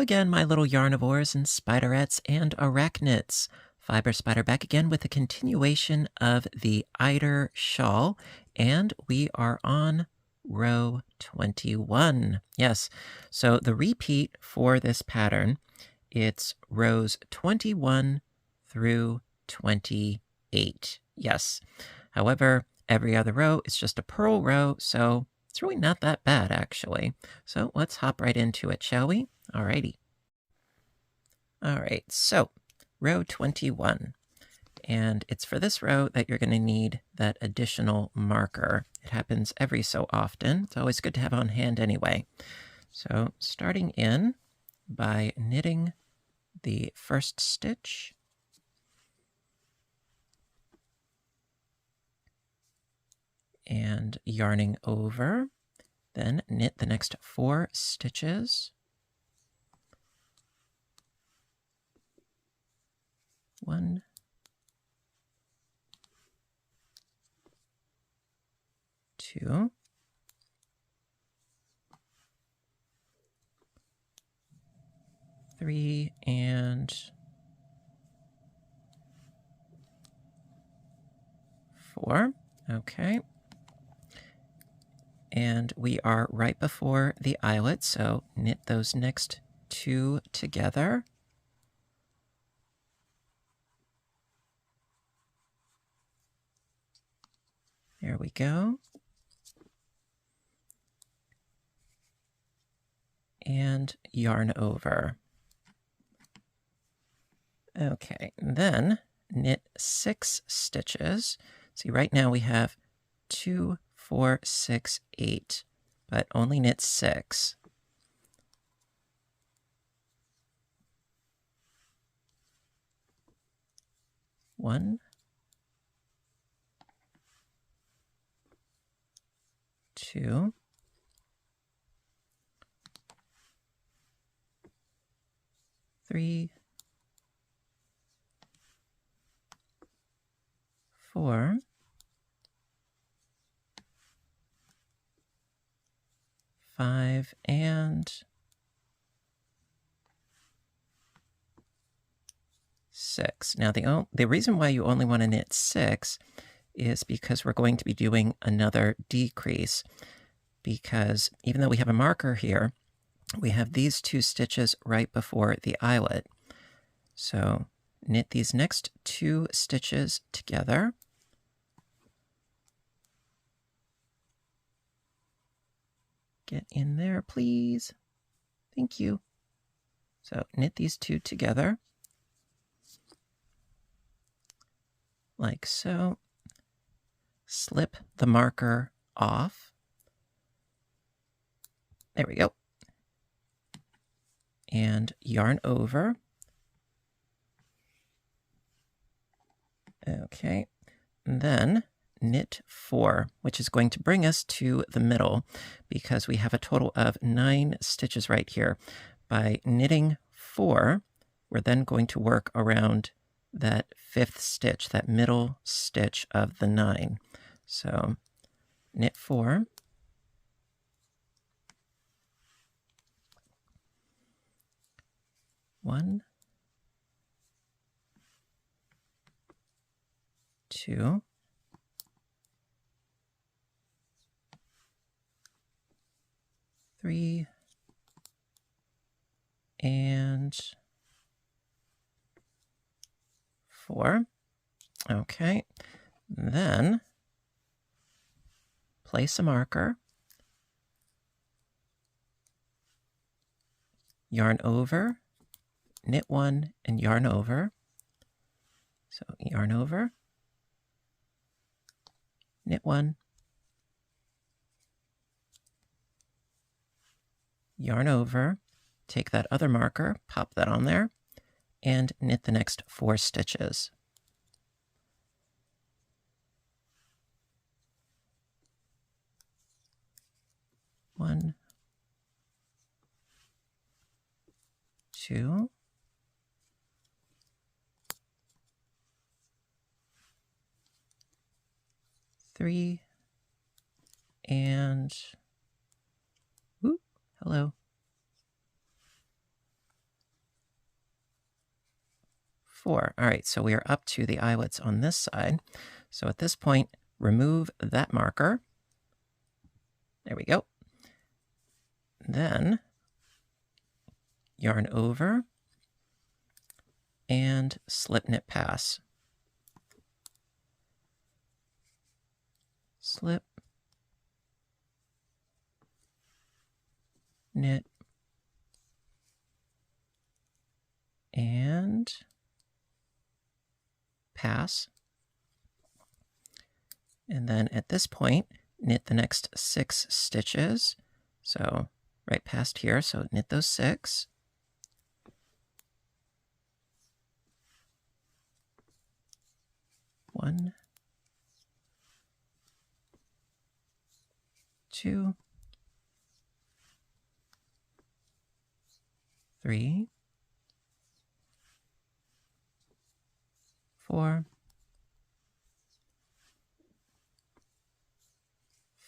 again, my little yarnivores and spiderettes and arachnids. Fiber Spider back again with a continuation of the Eider shawl, and we are on row 21. Yes, so the repeat for this pattern, it's rows 21 through 28. Yes, however, every other row is just a purl row, so it's really not that bad, actually. So let's hop right into it, shall we? Alrighty. Alright, so row 21. And it's for this row that you're going to need that additional marker. It happens every so often. It's always good to have on hand anyway. So starting in by knitting the first stitch, and yarning over, then knit the next 4 stitches. 1, 2, 3, and 4. Okay. And we are right before the eyelet, so knit those next 2 together. There we go. And yarn over. Okay, then knit 6 stitches. See, right now we have 2, 4, 6, 8, but only knit 6. One, 2, 3, 4, 5, and 6. Now the reason why you only want to knit 6 is because we're going to be doing another decrease, because even though we have a marker here, we have these 2 stitches right before the eyelet. So knit these next 2 stitches together. Get in there, please. Thank you. So knit these 2 together, like so. Slip the marker off. There we go. And yarn over. Okay. And then knit 4, which is going to bring us to the middle, because we have a total of 9 stitches right here. By knitting 4, we're then going to work around that 5th stitch, that middle stitch of the 9. So knit 4, one, 2, 3, and 4. Okay, then place a marker, yarn over, knit 1, and yarn over. So yarn over, knit 1, yarn over, take that other marker, pop that on there, and knit the next 4 stitches. One, 2, 3, and hello. 4. All right, so we are up to the eyelets on this side. So at this point, remove that marker. There we go. Then yarn over and slip knit pass. Slip, knit, and pass. And then at this point, knit the next 6 stitches. So right past here, so knit those 6. One, 2, 3, 4,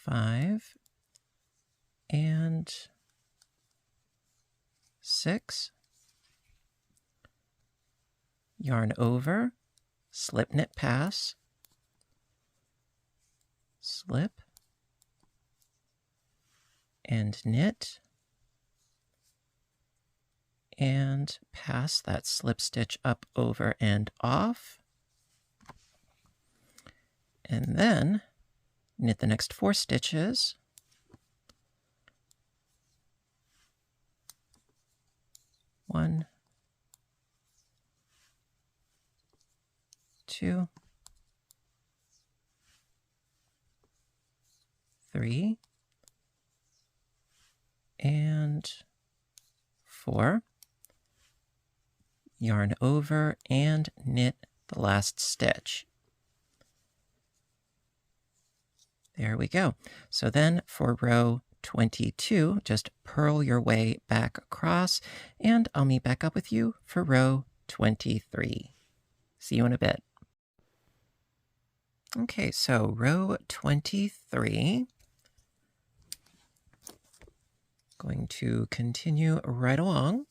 5, and 6. Yarn over, slip knit pass, slip, and knit, and pass that slip stitch up, over, and off. And then knit the next 4 stitches. One, 2, 3, and 4. Yarn over and knit the last stitch. There we go. So then for row 22, just purl your way back across, and I'll meet back up with you for row 23. See you in a bit. Okay, so row 23. Going to continue right along.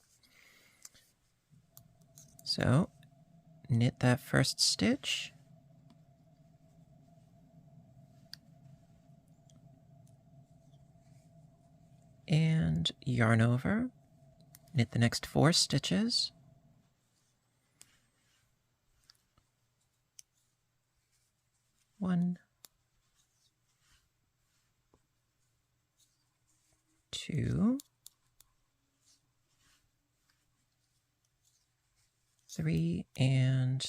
So knit that first stitch. And yarn over, knit the next 4 stitches. One, 2, 3, and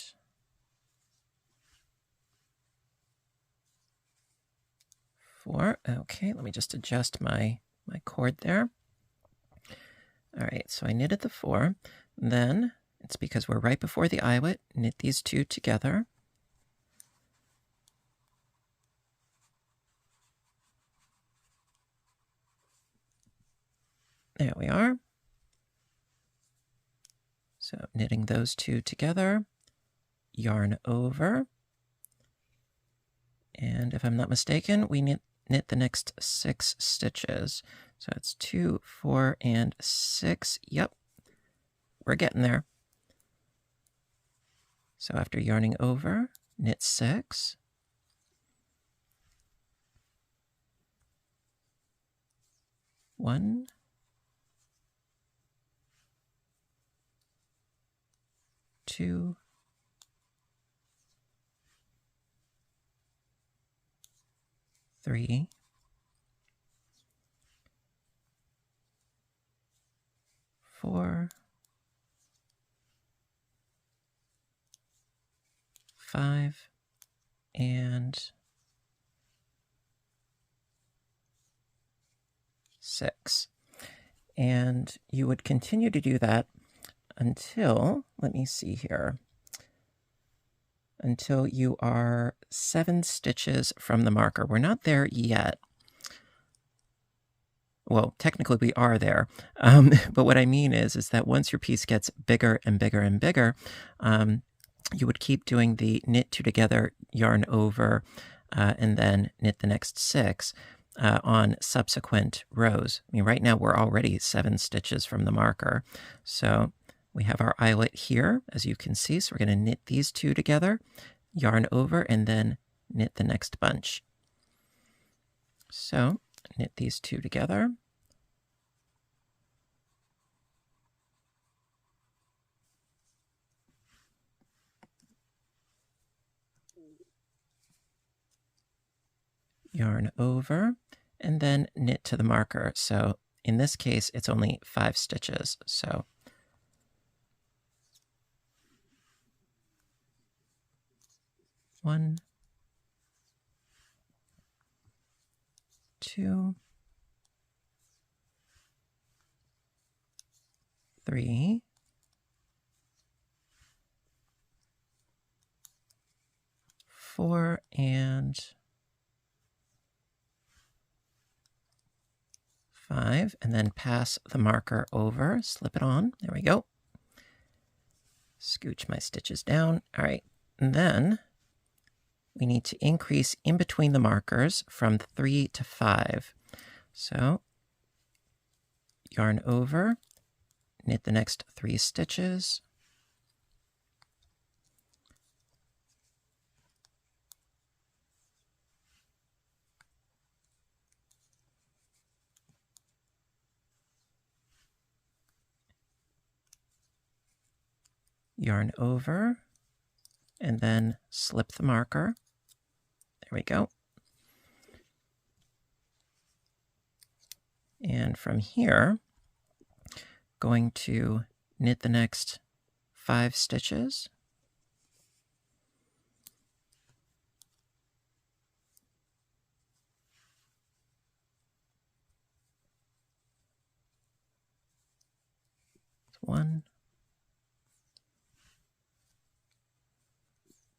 4. Okay, let me just adjust my cord there. All right, so I knitted the 4. Then it's because we're right before the eyelet. Knit these 2 together. There we are. So knitting those 2 together, yarn over, and if I'm not mistaken, we knit the next 6 stitches. So it's 2, 4, and 6. Yep, we're getting there. So after yarning over, knit 6. One, 2, 3, 4, 5, and 6. And you would continue to do that until, let me see here, until you are 7 stitches from the marker. We're not there yet. Well, technically we are there, but what I mean is that once your piece gets bigger and bigger and bigger, you would keep doing the knit 2 together, yarn over, and then knit the next 6 on subsequent rows. I mean, right now we're already 7 stitches from the marker, so we have our eyelet here, as you can see. So we're going to knit these two together, yarn over, and then knit the next bunch. So knit these two together. Yarn over, and then knit to the marker. So in this case, it's only 5 stitches. So 1, 2, 3, 4, and 5, and then pass the marker over, slip it on. There we go. Scooch my stitches down. All right, and then we need to increase in between the markers from 3 to 5. So yarn over, knit the next 3 stitches. Yarn over, and then slip the marker. There we go. And from here, going to knit the next 5 stitches. One,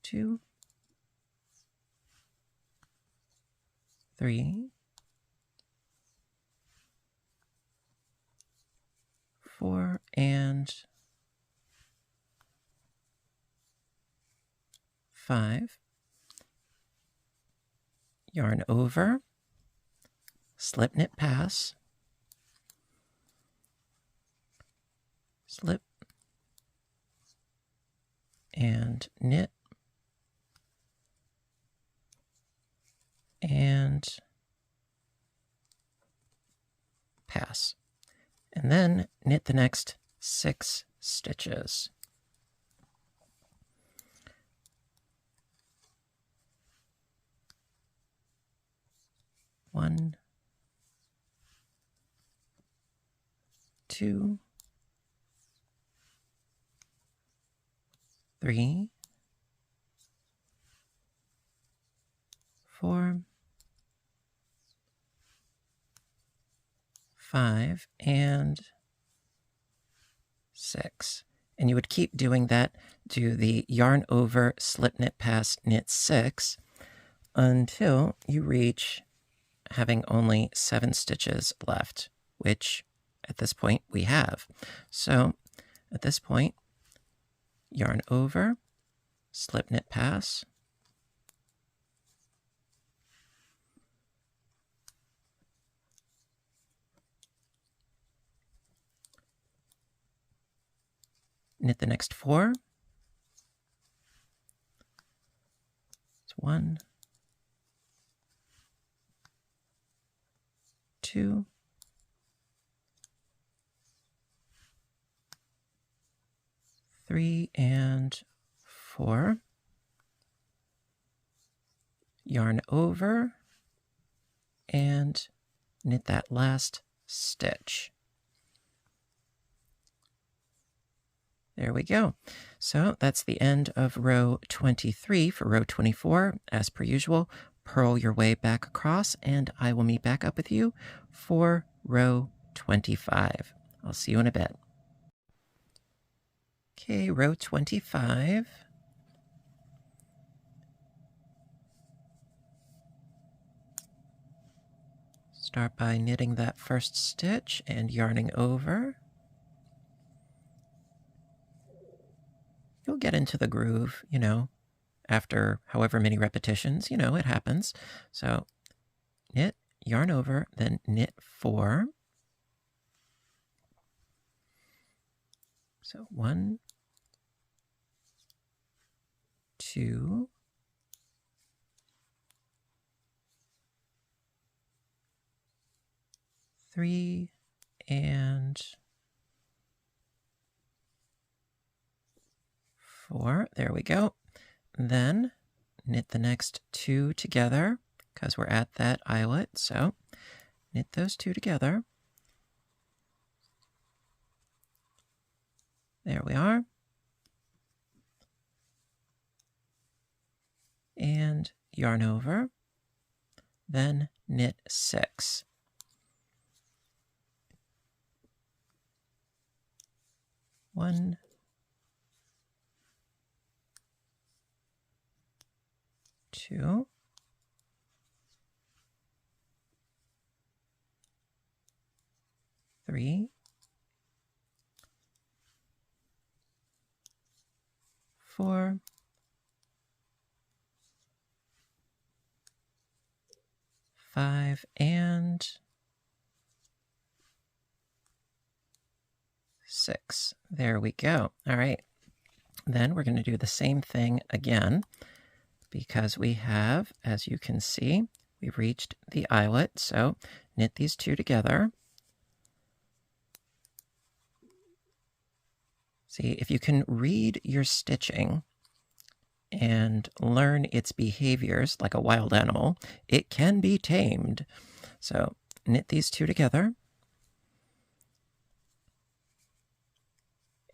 2, 3, 4, and 5. Yarn over, slip knit pass, slip, and knit, and pass. And then knit the next 6 stitches. One, 2, 3, 4, 5, and 6. And you would keep doing that, do the yarn over, slip knit pass, knit 6, until you reach having only 7 stitches left, which at this point we have. So at this point, yarn over, slip knit pass, knit the next 4. It's 1, 2, 3, and 4. Yarn over and knit that last stitch. There we go. So that's the end of row 23. For row 24, as per usual, purl your way back across, and I will meet back up with you for row 25. I'll see you in a bit. Okay, row 25. Start by knitting that first stitch and yarning over. You'll get into the groove, after however many repetitions, it happens. So knit, yarn over, then knit 4. So 1, 2, 3, and 4. There we go. Then knit the next 2 together because we're at that eyelet. So knit those 2 together. There we are. And yarn over. Then knit 6. 1, 2, 3, 4, 5, and 6. There we go. All right. Then we're going to do the same thing again because we have, as you can see, we've reached the eyelet. So knit these 2 together. See, if you can read your stitching and learn its behaviors like a wild animal, it can be tamed. So knit these 2 together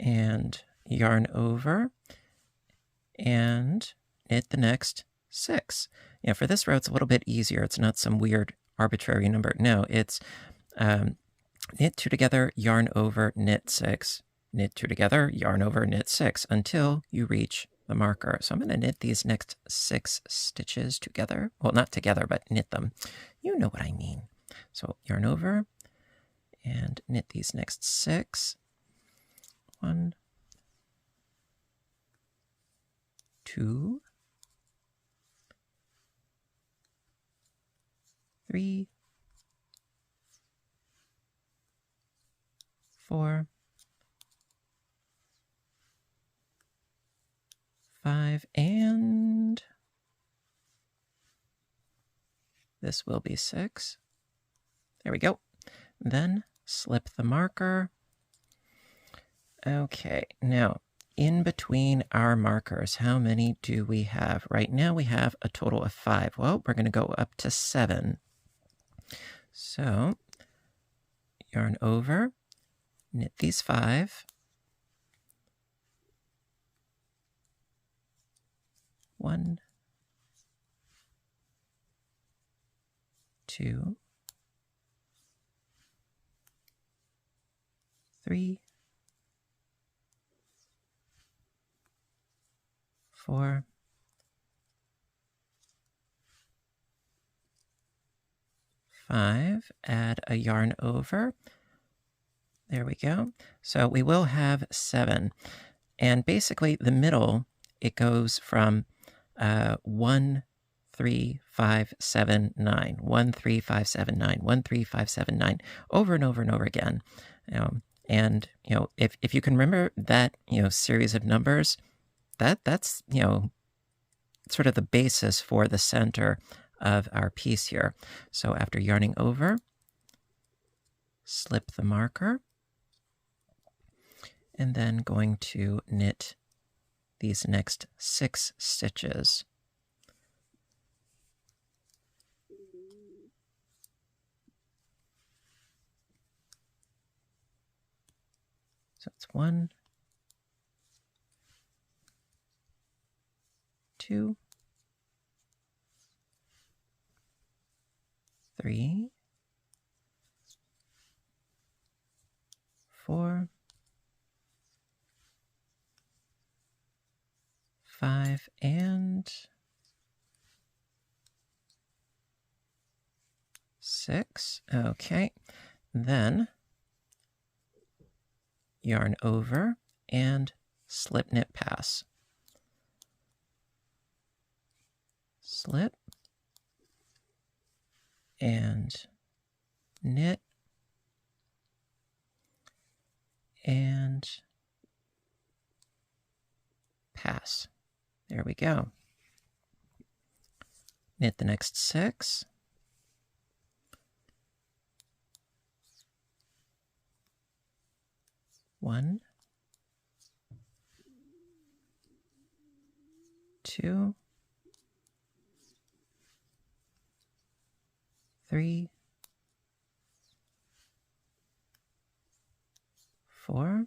and yarn over and knit the next 6. You know, for this row, it's a little bit easier. It's not some weird arbitrary number. No, it's knit 2 together, yarn over, knit 6, knit 2 together, yarn over, knit 6 until you reach the marker. So I'm going to knit these next 6 stitches together. Well, not together, but knit them. You know what I mean. So yarn over and knit these next 6. 1, 2, 3, 4, 5, and this will be 6. There we go. Then slip the marker. Okay, now in between our markers, how many do we have? Right now we have a total of 5. Well, we're going to go up to 7. So yarn over, knit these 5. 1, 2, 3, 4, 5, add a yarn over. There we go. So we will have 7. And basically the middle, it goes from 1, 3, 5, 7, 9, 1, 3, 5, 7, 9, 1, 3, 5, 7, 9, over and over and over again. And if you can remember that series of numbers, that's sort of the basis for the center of our piece here. So after yarning over, slip the marker, and then going to knit these next 6 stitches. So it's 1, 2, 3, 4, 5, and 6. Okay, then yarn over and slip knit pass. Slip and knit and pass. There we go. Knit the next 6. One, 2, 3, 4,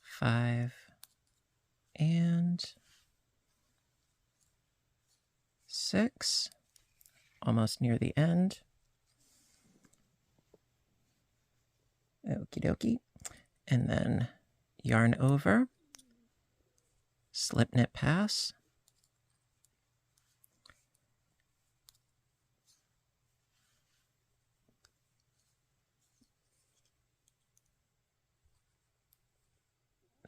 5, and 6. Almost near the end. Okie dokie. And then yarn over, slip knit pass,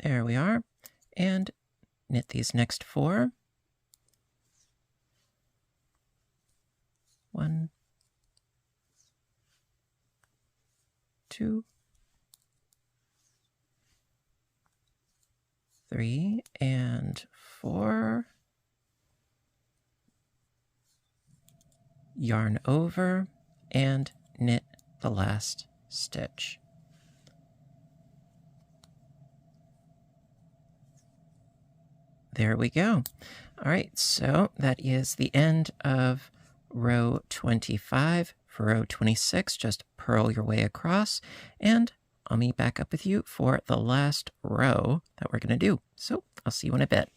there we are, and knit these next 4. 1, 2, 3, and 4. Yarn over and knit the last stitch. There we go. All right, so that is the end of row 25. For row 26, just purl your way across, and I'll meet back up with you for the last row that we're going to do. So I'll see you in a bit.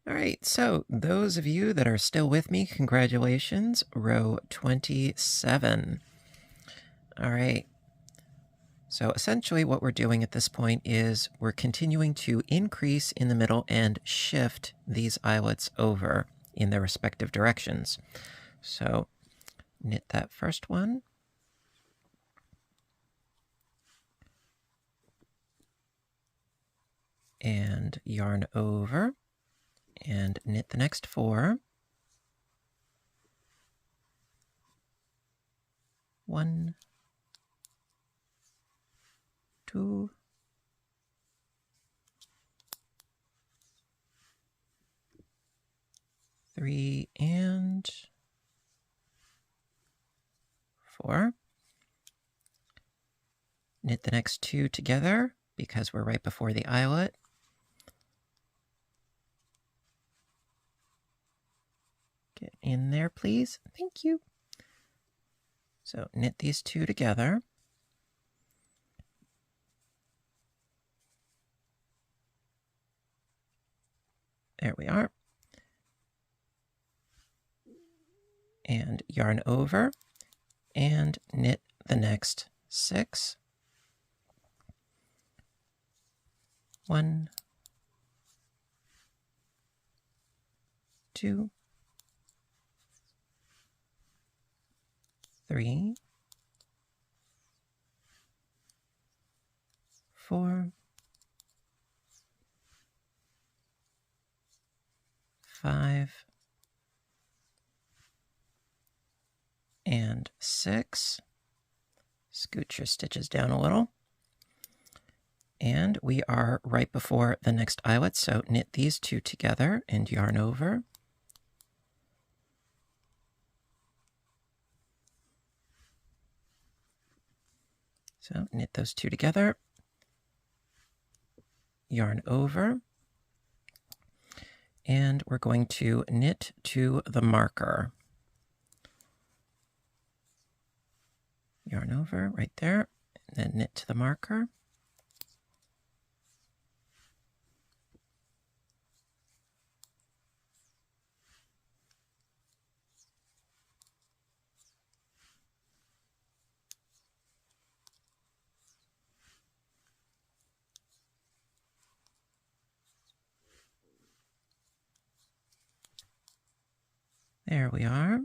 All right, so those of you that are still with me, congratulations, row 27. All right. So essentially what we're doing at this point is we're continuing to increase in the middle and shift these eyelets over in their respective directions. So knit that first one. And yarn over and knit the next 4. 1, 2, 3, and 4. Knit the next 2 together because we're right before the eyelet. Get in there, please. Thank you. So knit these 2 together. There we are. And yarn over and knit the next 6. 1, 2, 3, 4, 5, and 6. Scoot your stitches down a little. And we are right before the next eyelet, so knit these 2 together and yarn over. So knit those 2 together, yarn over, and we're going to knit to the marker. Yarn over right there, and then knit to the marker. There we are.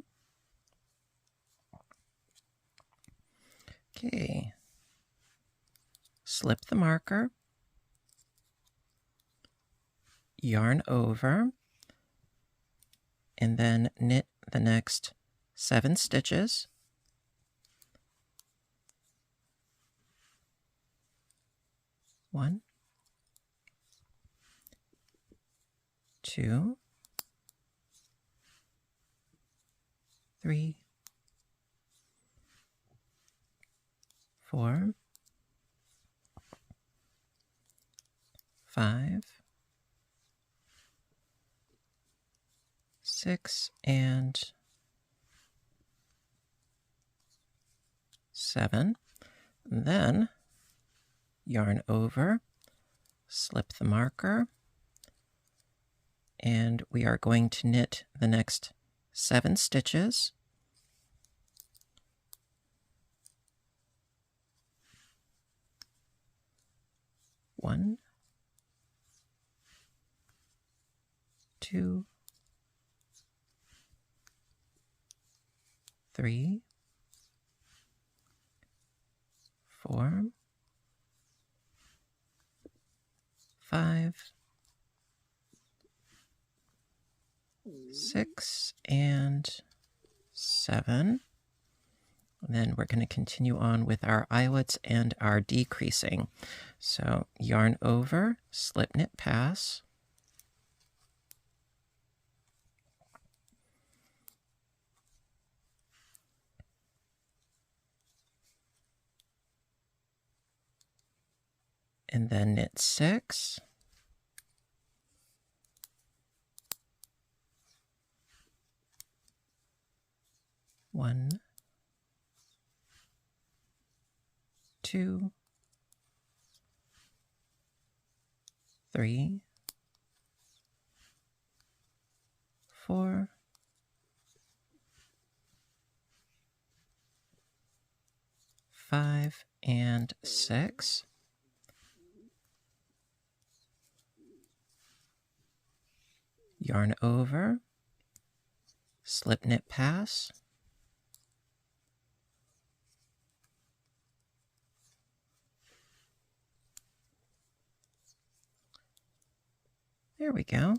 Okay. Slip the marker, yarn over, and then knit the next 7 stitches. 1, 2, 3, 4, 5, 6, and 7. Then yarn over, slip the marker, and we are going to knit the next 7 stitches. One, 2, 3, 4, 5, 6, and 7. And then we're going to continue on with our eyelets and our decreasing. So yarn over, slip knit pass, and then knit 6, one, 2, 3, 4, 5, and 6. Yarn over, slip knit pass, there we go.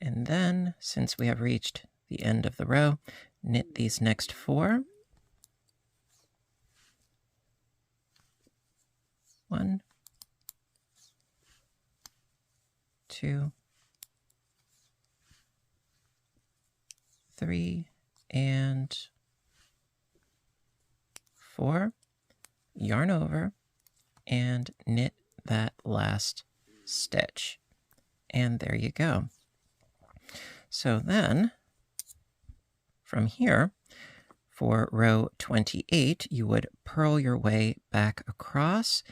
And then, since we have reached the end of the row, knit these next 4. 1, 2, 3, and 4. Yarn over and knit that last stitch. And there you go. So then, from here, for row 28, you would purl your way back across,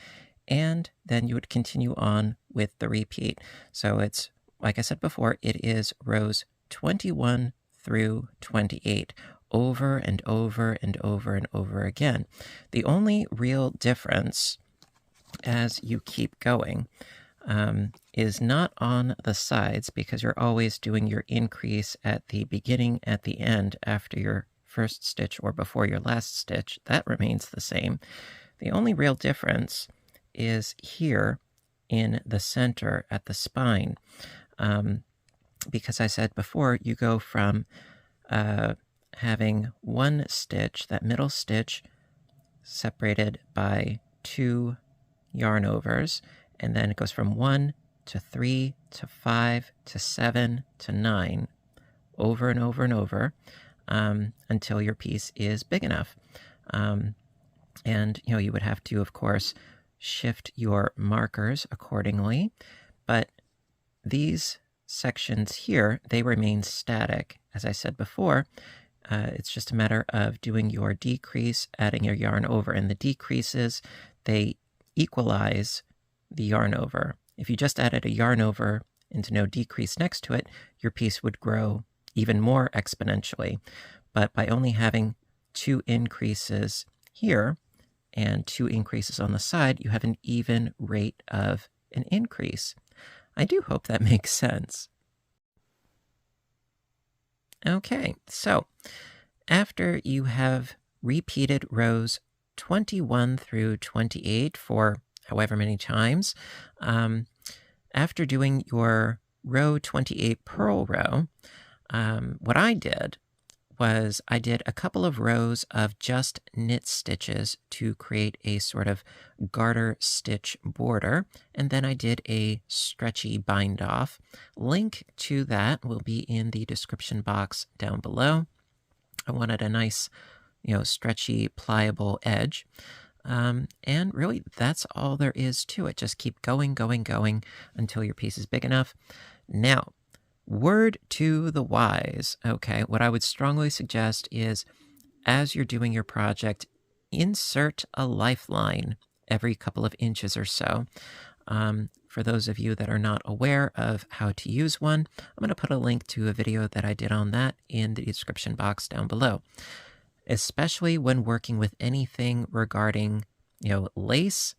and then you would continue on with the repeat. So it's, like I said before, it is rows 21 through 28, over and over and over and over again. The only real difference as you keep going is not on the sides, because you're always doing your increase at the beginning, at the end, after your first stitch or before your last stitch. That remains the same. The only real difference is here in the center at the spine, because I said before, you go from having one stitch, that middle stitch, separated by 2 yarn overs, and then it goes from 1 to 3 to 5 to 7 to 9, over and over and over, until your piece is big enough. And, you would have to, of course, shift your markers accordingly, but these sections here, they remain static. As I said before, it's just a matter of doing your decrease, adding your yarn over, and the decreases, they equalize the yarn over. If you just added a yarn over into no decrease next to it, your piece would grow even more exponentially. But by only having 2 increases here and 2 increases on the side, you have an even rate of an increase. I do hope that makes sense. Okay, so after you have repeated rows 21 through 28 for however many times, after doing your row 28 purl row, what I did was I did a couple of rows of just knit stitches to create a sort of garter stitch border, and then I did a stretchy bind off. Link to that will be in the description box down below. I wanted a nice, stretchy, pliable edge. And really, that's all there is to it. Just keep going, going, going until your piece is big enough. Now, word to the wise. Okay, what I would strongly suggest is, as you're doing your project, insert a lifeline every couple of inches or so. For those of you that are not aware of how to use one, I'm going to put a link to a video that I did on that in the description box down below. Especially when working with anything regarding, lace,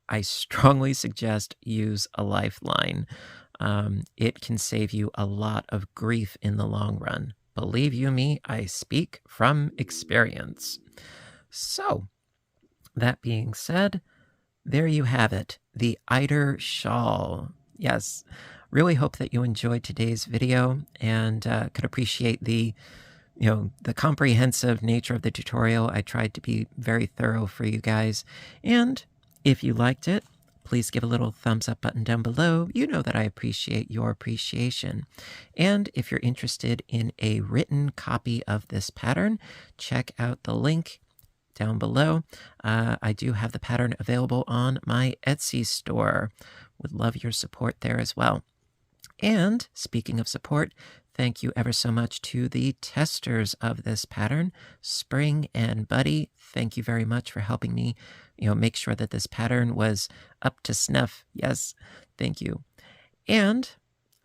I strongly suggest use a lifeline. It can save you a lot of grief in the long run. Believe you me, I speak from experience. So, that being said, there you have it, the Eider shawl. Yes, really hope that you enjoyed today's video and could appreciate the comprehensive nature of the tutorial. I tried to be very thorough for you guys. And if you liked it, please give a little thumbs up button down below. You know that I appreciate your appreciation. And if you're interested in a written copy of this pattern, check out the link down below. I do have the pattern available on my Etsy store. Would love your support there as well. And speaking of support, thank you ever so much to the testers of this pattern, Spring and Buddy. Thank you very much for helping me, make sure that this pattern was up to snuff. Yes, thank you. And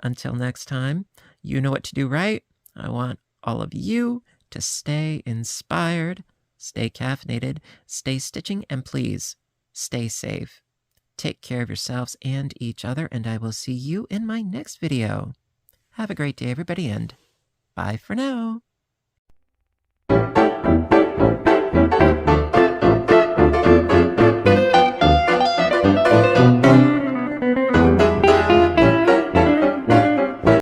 until next time, you know what to do, right? I want all of you to stay inspired, stay caffeinated, stay stitching, and please stay safe. Take care of yourselves and each other, and I will see you in my next video. Have a great day, everybody, and bye for now.